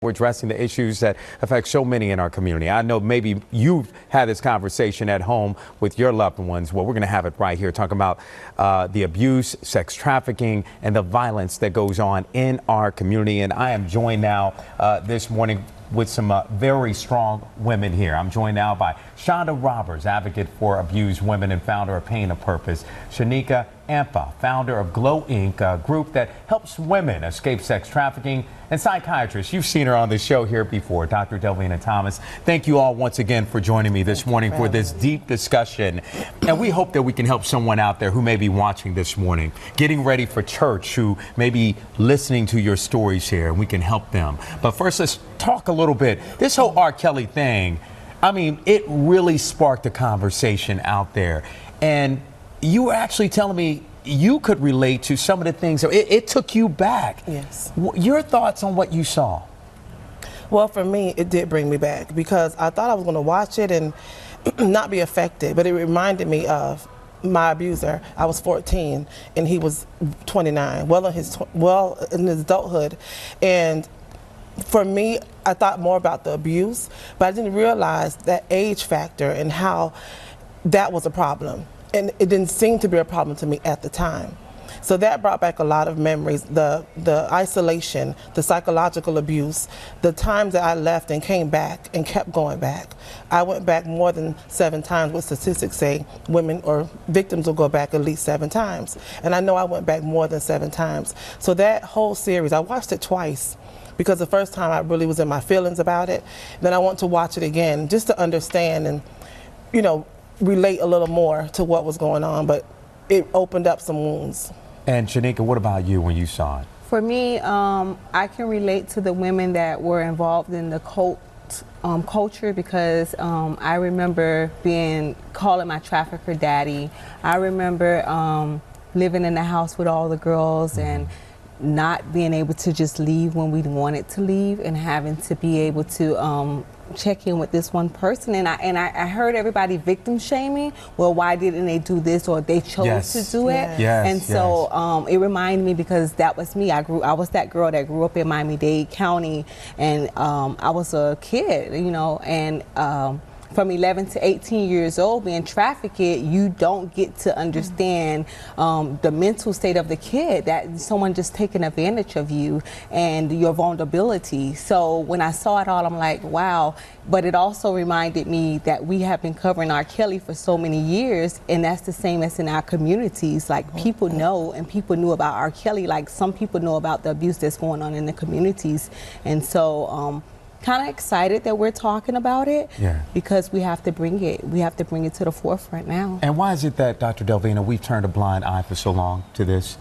We're addressing the issues that affect so many in our community. I know maybe you've had this conversation at home with your loved ones. Well, we're going to have it right here, talking about the abuse, sex trafficking, and the violence that goes on in our community. And I am joined now this morning with some very strong women here. I'm joined now by Shonda Roberts, advocate for abused women and founder of Pain of Purpose. Shanika Ampa, founder of Glow Inc., a group that helps women escape sex trafficking, and psychiatrist. You've seen her on the show here before, Dr. Delvena Thomas. Thank you all once again for joining me this morning for this deep discussion. And we hope that we can help someone out there who may be watching this morning, getting ready for church, who may be listening to your stories here, and we can help them. But first, let's talk a little bit. This whole R. Kelly thing, I mean, it really sparked a conversation out there. And you were actually telling me you could relate to some of the things. It took you back. Yes. Your thoughts on what you saw? Well, for me, it did bring me back because I thought I was going to watch it and not be affected, but it reminded me of my abuser. I was 14 and he was 29, well in his adulthood. And for me, I thought more about the abuse, but I didn't realize that age factor and how that was a problem. And it didn't seem to be a problem to me at the time. So that brought back a lot of memories, the isolation, the psychological abuse, the times that I left and came back and kept going back. I went back more than 7 times. What statistics say women or victims will go back at least 7 times. And I know I went back more than 7 times. So that whole series, I watched it twice because the first time I really was in my feelings about it. Then I want to watch it again just to understand and, you know, relate a little more to what was going on, but it opened up some wounds. And Shanika, what about you when you saw it? For me, I can relate to the women that were involved in the cult culture because I remember calling my trafficker daddy. I remember living in the house with all the girls and not being able to just leave when we wanted to leave and having to be able to check in with this one person, and I heard everybody victim shaming. Well, why didn't they do this, or they chose to do it? Yes. And so it reminded me because that was me. I was that girl that grew up in Miami-Dade County, and I was a kid, you know, and from 11 to 18 years old being trafficked, you don't get to understand the mental state of the kid, that someone just taking advantage of you and your vulnerability. So when I saw it all, I'm like, wow. But it also reminded me that we have been covering R. Kelly for so many years, and that's the same as in our communities. Like, people know, and people knew about R. Kelly, like some people know about the abuse that's going on in the communities. And so kind of excited that we're talking about it because we have to bring it to the forefront now. And why is it that, Dr. Delvena, we've turned a blind eye for so long to this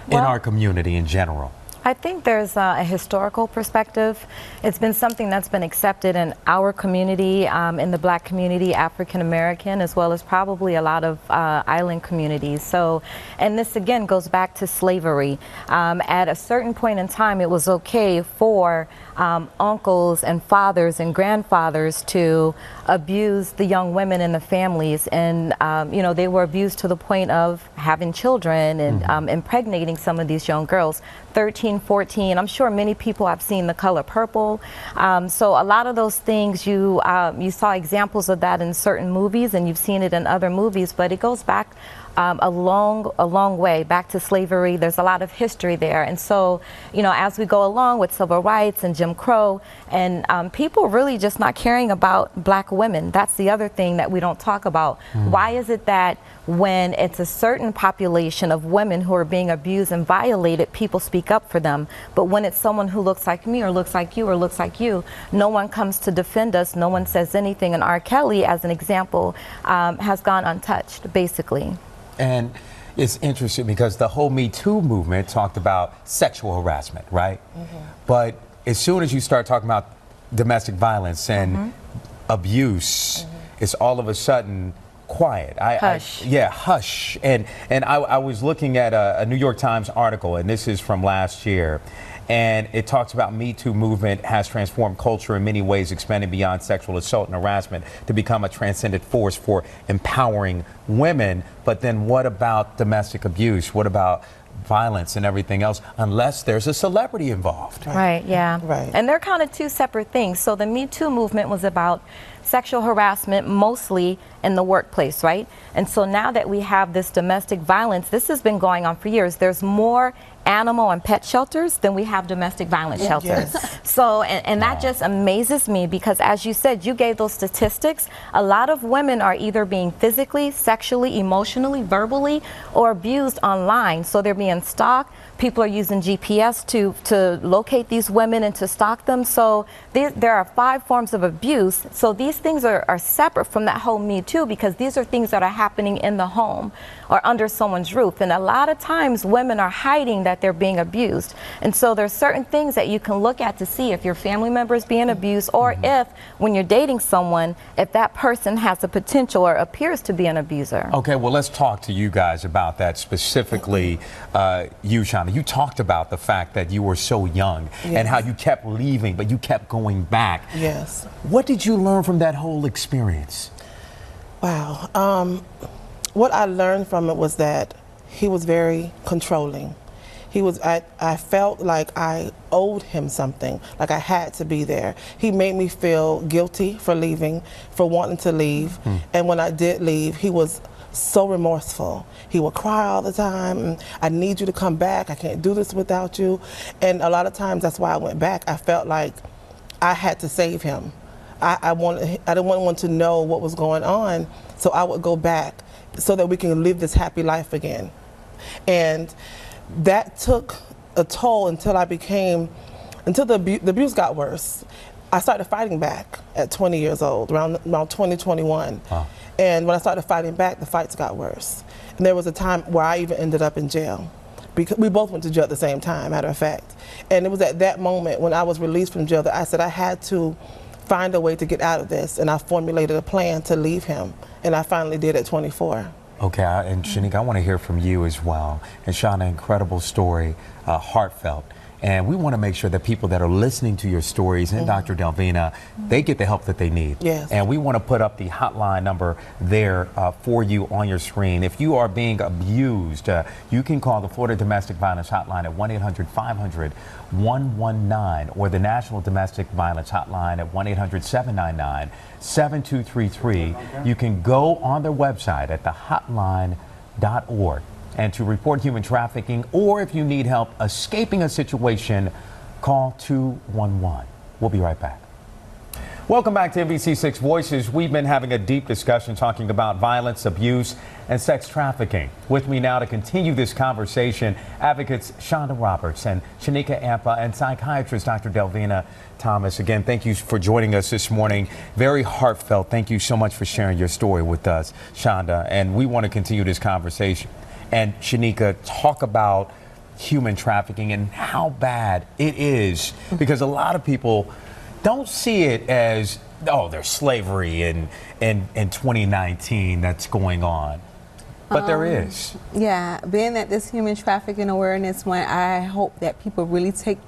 in our community in general? I think there's a historical perspective. It's been something that's been accepted in our community, in the Black community, African American, as well as probably a lot of island communities. So, and this again goes back to slavery. At a certain point in time, it was okay for uncles and fathers and grandfathers to abuse the young women in the families, and you know, they were abused to the point of having children and impregnating some of these young girls. 13, 14, I'm sure many people have seen The Color Purple. So a lot of those things, you saw examples of that in certain movies, and you've seen it in other movies, but it goes back a long way back to slavery. There's a lot of history there. And so, you know, as we go along with civil rights and Jim Crow, and people really just not caring about Black women. That's the other thing that we don't talk about. Why is it that when it's a certain population of women who are being abused and violated, people speak up for them, but when it's someone who looks like me or looks like you or looks like you, no one comes to defend us, no one says anything? And R. Kelly, as an example, has gone untouched, basically. And it's interesting because the whole Me Too movement talked about sexual harassment, right? But as soon as you start talking about domestic violence and abuse, it's all of a sudden quiet. Hush. Hush. And I was looking at a New York Times article, and this is from last year, and it talks about Me Too movement has transformed culture in many ways, expanding beyond sexual assault and harassment to become a transcendent force for empowering women. But then what about domestic abuse? What about violence and everything else unless there's a celebrity involved. Right, yeah. Right. And they're kind of two separate things. So the Me Too movement was about sexual harassment mostly in the workplace, right? And so now that we have this domestic violence, this has been going on for years. There's more animal and pet shelters than we have domestic violence shelters. Yes. So, and that just amazes me because, as you said, you gave those statistics. A lot of women are either being physically, sexually, emotionally, verbally, or abused online. So they're being stalked. People are using GPS to locate these women and to stalk them. So there are 5 forms of abuse. So these things are separate from that whole Me Too, because these are things that are happening in the home or under someone's roof. And a lot of times women are hiding that they're being abused. And so there's certain things that you can look at to see if your family member is being abused, or if, when you're dating someone, if that person has the potential or appears to be an abuser. Okay, well, let's talk to you guys about that, specifically you, Shonda. You talked about the fact that you were so young and how you kept leaving, but you kept going back. Yes. What did you learn from that whole experience? Wow. What I learned from it was that he was very controlling. I felt like I owed him something, like I had to be there. He made me feel guilty for leaving, for wanting to leave. And when I did leave, he was so remorseful. He would cry all the time. I need you to come back. I can't do this without you. And a lot of times that's why I went back. I felt like I had to save him. I didn't want to know what was going on, so I would go back so that we can live this happy life again. And that took a toll until the abuse got worse. I started fighting back at 20 years old, around 2021. Wow. And when I started fighting back, the fights got worse. And there was a time where I even ended up in jail, because we both went to jail at the same time, matter of fact. And it was at that moment when I was released from jail that I said I had to find a way to get out of this, and I formulated a plan to leave him, and I finally did at 24. Okay, and Shanika, I want to hear from you as well. And Shauna, incredible story, heartfelt. And we want to make sure that people that are listening to your stories and Dr. Delvena, they get the help that they need. Yes. And we want to put up the hotline number there for you on your screen. If you are being abused, you can call the Florida Domestic Violence Hotline at 1-800-500-119 or the National Domestic Violence Hotline at 1-800-799-7233. You can go on their website at thehotline.org. And to report human trafficking, or if you need help escaping a situation, call 211. We'll be right back. Welcome back to NBC6 Voices. We've been having a deep discussion talking about violence, abuse, and sex trafficking. With me now to continue this conversation, advocates Shonda Roberts and Shanika Ampa, and psychiatrist Dr. Delvena Thomas. Again, thank you for joining us this morning. Very heartfelt. Thank you so much for sharing your story with us, Shonda. And we want to continue this conversation. And Shanika, talk about human trafficking and how bad it is, because a lot of people don't see it as, oh, there's slavery in 2019 that's going on. But there is. Yeah, being that this Human Trafficking Awareness Month, I hope that people really take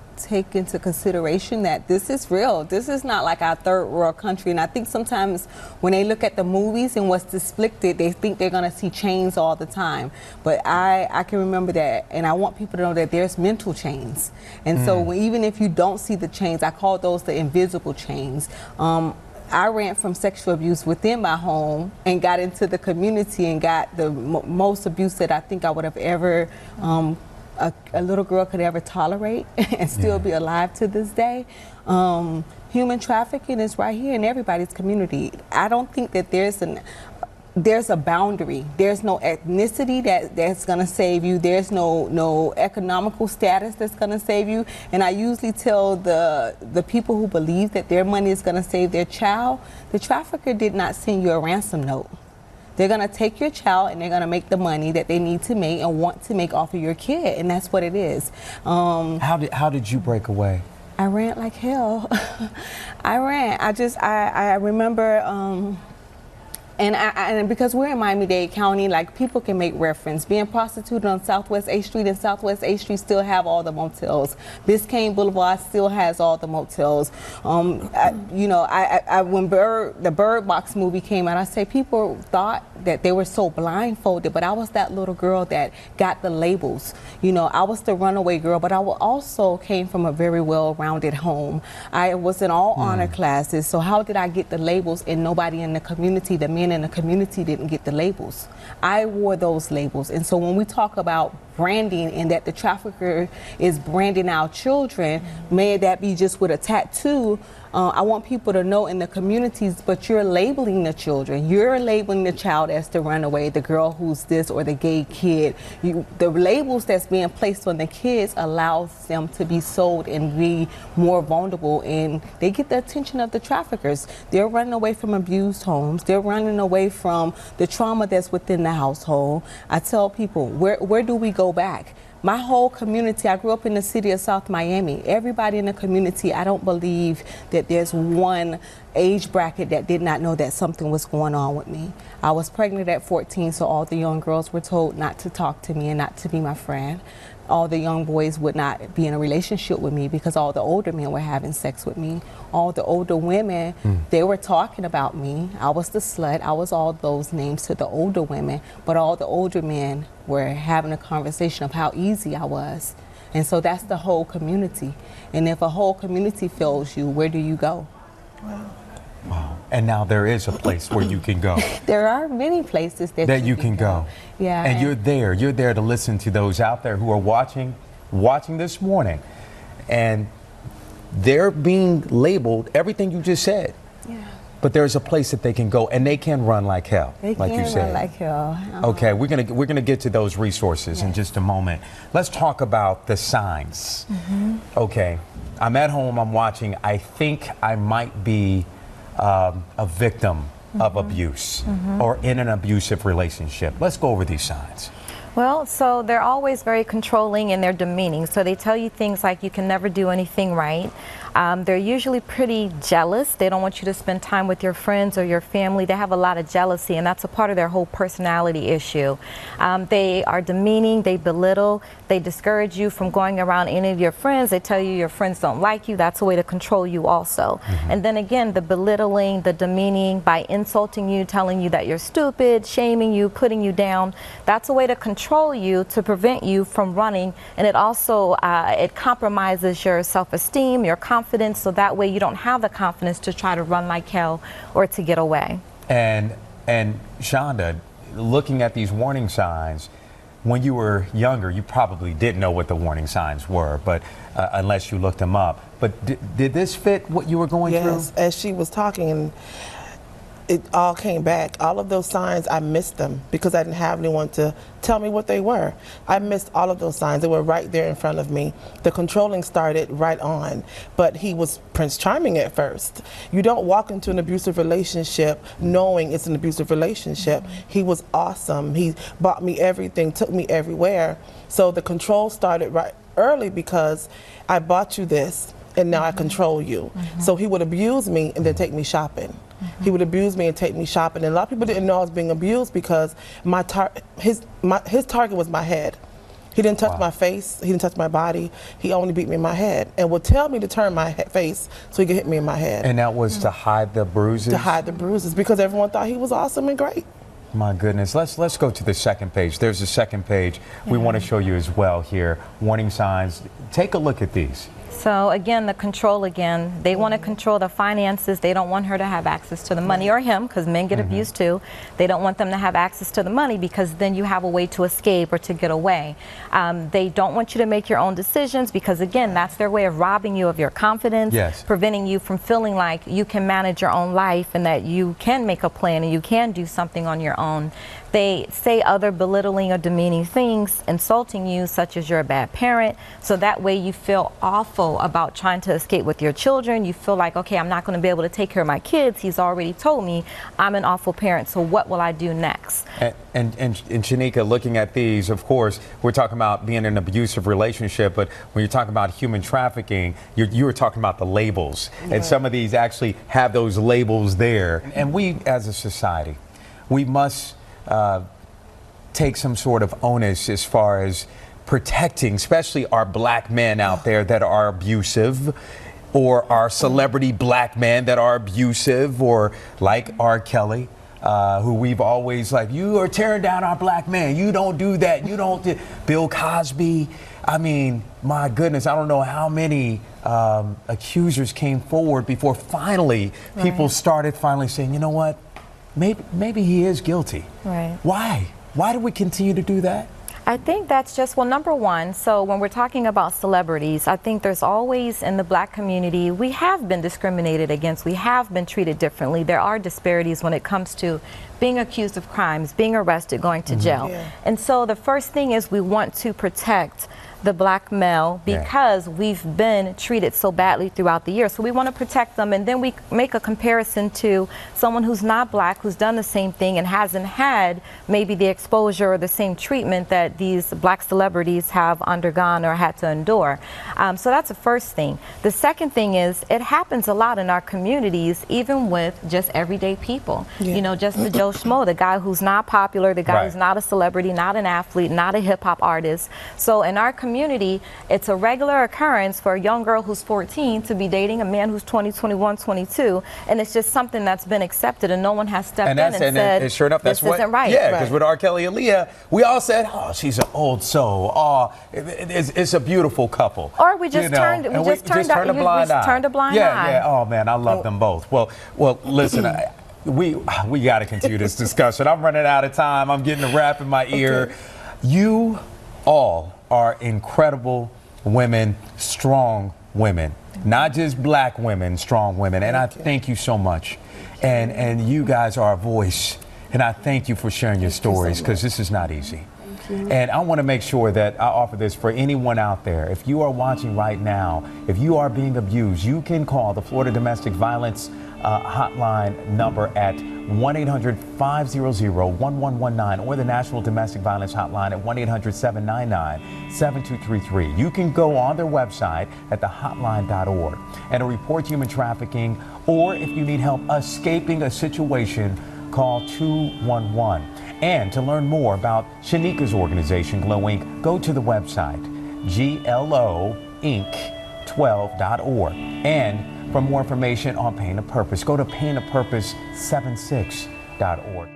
into consideration that this is real. This is not like our third world country. And I think sometimes when they look at the movies and what's depicted, they think they're going to see chains all the time. But I can remember that, and I want people to know that there's mental chains. And so even if you don't see the chains, I call those the invisible chains. I ran from sexual abuse within my home and got into the community and got the most abuse that I think I would have ever a little girl could ever tolerate and still be alive to this day. Human trafficking is right here in everybody's community. I don't think that there's a boundary. There's no ethnicity that's going to save you. There's no economical status that's going to save you. And I usually tell the people who believe that their money is going to save their child, the trafficker did not send you a ransom note. They're going to take your child and they're going to make the money that they need to make and want to make off of your kid, and that's what it is. How did you break away? I ran like hell. I ran. I remember. And because we're in Miami-Dade County, like, people can make reference. Being prostituted on Southwest 8th Street, and Southwest 8th Street still have all the motels. Biscayne Boulevard still has all the motels. When the Bird Box movie came out, I say people thought that they were so blindfolded, but I was that little girl that got the labels. You know, I was the runaway girl, but I also came from a very well-rounded home. I was in all honor classes, so how did I get the labels and nobody in the community, the men in the community, didn't get the labels? I wore those labels. And so when we talk about branding and that the trafficker is branding our children, may that be just with a tattoo, I want people to know in the communities, but you're labeling the children. You're labeling the child as the runaway, the girl who's this, or the gay kid. The labels that's being placed on the kids allows them to be sold and be more vulnerable, and they get the attention of the traffickers. They're running away from abused homes. They're running away from the trauma that's within the household. I tell people, where do we go back? My whole community, I grew up in the city of South Miami. Everybody in the community, I don't believe that there's one age bracket that did not know that something was going on with me. I was pregnant at 14, so all the young girls were told not to talk to me and not to be my friend. All the young boys would not be in a relationship with me because all the older men were having sex with me. All the older women, they were talking about me. I was the slut. I was all those names to the older women, but all the older men were having a conversation of how easy I was. And so that's the whole community. And if a whole community fails you, where do you go? Wow. And now there is a place where you can go. There are many places that you can go. Yeah. And you're there to listen to those out there who are watching this morning. And they're being labeled everything you just said. Yeah. But there's a place that they can go and they can run like hell, like you said. Run like hell. Okay, we're gonna get to those resources in just a moment. Let's talk about the signs. Okay, I'm at home, I'm watching. I think I might be a victim of abuse or in an abusive relationship. Let's go over these signs. Well, so they're always very controlling and they're demeaning. So they tell you things like you can never do anything right. They're usually pretty jealous. They don't want you to spend time with your friends or your family. They have a lot of jealousy, and that's a part of their whole personality issue. They are demeaning, they belittle, they discourage you from going around any of your friends. They tell you your friends don't like you. That's a way to control you also. And then again, the belittling, the demeaning by insulting you, telling you that you're stupid, shaming you, putting you down. That's a way to control you, to prevent you from running. And it also, it compromises your self-esteem, your confidence, so that way you don't have the confidence to try to run like hell or to get away. And Shonda, looking at these warning signs, when you were younger, you probably didn't know what the warning signs were, but unless you looked them up. But did this fit what you were going through? Yes, as she was talking, and it all came back. All of those signs, I missed them because I didn't have anyone to tell me what they were. I missed all of those signs. They were right there in front of me. The controlling started right on, but he was Prince Charming at first. You don't walk into an abusive relationship knowing it's an abusive relationship. He was awesome. He bought me everything, took me everywhere. So the control started right early because I bought you this and now I control you. So he would abuse me and then take me shopping. He would abuse me and take me shopping. And a lot of people didn't know I was being abused because his target was my head. He didn't touch my face. He didn't touch my body. He only beat me in my head and would tell me to turn my face so he could hit me in my head. And that was to hide the bruises? To hide the bruises because everyone thought he was awesome and great. My goodness. Let's go to the second page. There's a second page we want to show you as well here. Warning signs. Take a look at these. So again, the control again. They want to control the finances. They don't want her to have access to the money, or him, because men get abused too. They don't want them to have access to the money because then you have a way to escape or to get away. They don't want you to make your own decisions because again, that's their way of robbing you of your confidence, preventing you from feeling like you can manage your own life and that you can make a plan and you can do something on your own. They say other belittling or demeaning things, insulting you, such as you're a bad parent. So that way you feel awful about trying to escape with your children. You feel like, okay, I'm not going to be able to take care of my kids. He's already told me I'm an awful parent. So what will I do next? And Shanika, looking at these, of course, we're talking about being in an abusive relationship, but when you're talking about human trafficking, you were talking about the labels. And some of these actually have those labels there. And we, as a society, we must take some sort of onus as far as protecting, especially our black men out there that are abusive, or our celebrity black men that are abusive, or like R. Kelly. who we've always like, you are tearing down our black man. You don't do that. You don't do. Bill Cosby. I mean, my goodness, I don't know how many accusers came forward before finally people started finally saying, you know what, maybe he is guilty. Right. Why? Why do we continue to do that? I think that's just, well, number one, so when we're talking about celebrities, I think there's always in the black community, we have been discriminated against, we have been treated differently. There are disparities when it comes to being accused of crimes, being arrested, going to jail. Yeah. And so the first thing is we want to protect the black male because we've been treated so badly throughout the year. So we want to protect them, and then we make a comparison to someone who's not black, who's done the same thing and hasn't had maybe the exposure or the same treatment that these black celebrities have undergone or had to endure. So that's the first thing. The second thing is it happens a lot in our communities, even with just everyday people. You know, just the Joe Schmo, the guy who's not popular, the guy who's not a celebrity, not an athlete, not a hip hop artist. So in our community, it's a regular occurrence for a young girl who's 14 to be dating a man who's 20, 21, 22, and it's just something that's been accepted, and no one has stepped in and said, sure enough, that's this isn't right. Yeah, because with R. Kelly and Leah, we all said, oh, she's an old soul. Oh, it's a beautiful couple. Or we just turned a blind eye. Yeah. Oh man, I love them both. Well, listen. We got to continue this discussion. I'm running out of time. I'm getting a rap in my ear. You all are incredible women, strong women, not just black women, strong women. And I thank you so much. And you guys are a voice. And I thank you for sharing your stories, because this is not easy. And I want to make sure that I offer this for anyone out there. If you are watching right now, if you are being abused, you can call the Florida Domestic Violence hotline number at 1-800-500-1119 or the National Domestic Violence Hotline at 1-800-799-7233. You can go on their website at thehotline.org and report human trafficking, or if you need help escaping a situation, call 211. And to learn more about Shanika's organization, Glow Inc., go to the website gloinc12.org. And for more information on Pain of Purpose, go to painofpurpose76.org.